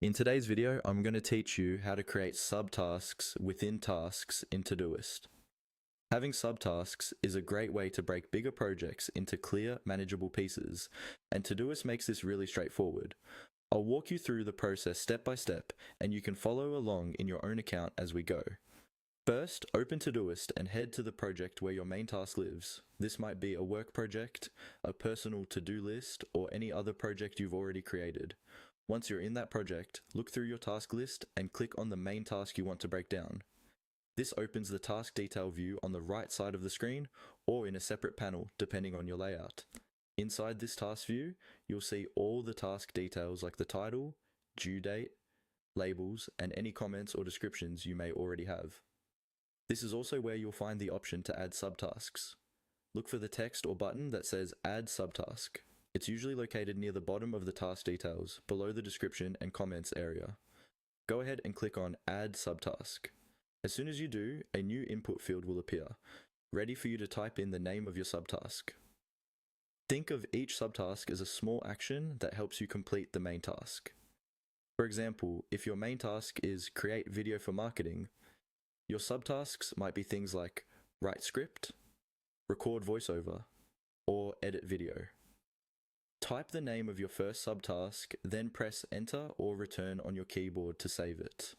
In today's video, I'm going to teach you how to create subtasks within tasks in Todoist. Having subtasks is a great way to break bigger projects into clear, manageable pieces, and Todoist makes this really straightforward. I'll walk you through the process step by step, and you can follow along in your own account as we go. First, open Todoist and head to the project where your main task lives. This might be a work project, a personal to-do list, or any other project you've already created. Once you're in that project, look through your task list and click on the main task you want to break down. This opens the task detail view on the right side of the screen or in a separate panel depending on your layout. Inside this task view, you'll see all the task details like the title, due date, labels, and any comments or descriptions you may already have. This is also where you'll find the option to add subtasks. Look for the text or button that says Add Subtask. It's usually located near the bottom of the task details, below the description and comments area. Go ahead and click on Add Subtask. As soon as you do, a new input field will appear, ready for you to type in the name of your subtask. Think of each subtask as a small action that helps you complete the main task. For example, if your main task is create video for marketing, your subtasks might be things like write script, record voiceover, or edit video. Type the name of your first subtask, then press enter or return on your keyboard to save it.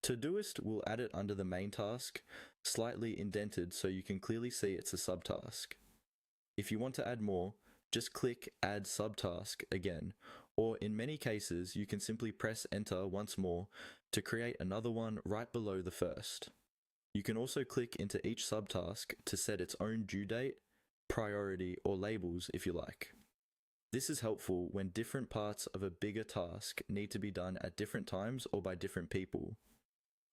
Todoist will add it under the main task, slightly indented so you can clearly see it's a subtask. If you want to add more, just click Add Subtask again, or in many cases you can simply press enter once more to create another one right below the first. You can also click into each subtask to set its own due date, priority, or labels if you like. This is helpful when different parts of a bigger task need to be done at different times or by different people.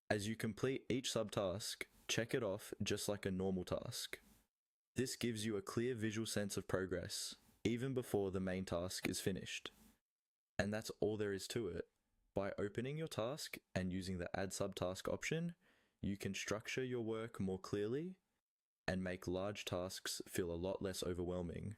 As you complete each subtask, check it off just like a normal task. This gives you a clear visual sense of progress, even before the main task is finished. And that's all there is to it. By opening your task and using the Add Subtask option, you can structure your work more clearly and make large tasks feel a lot less overwhelming.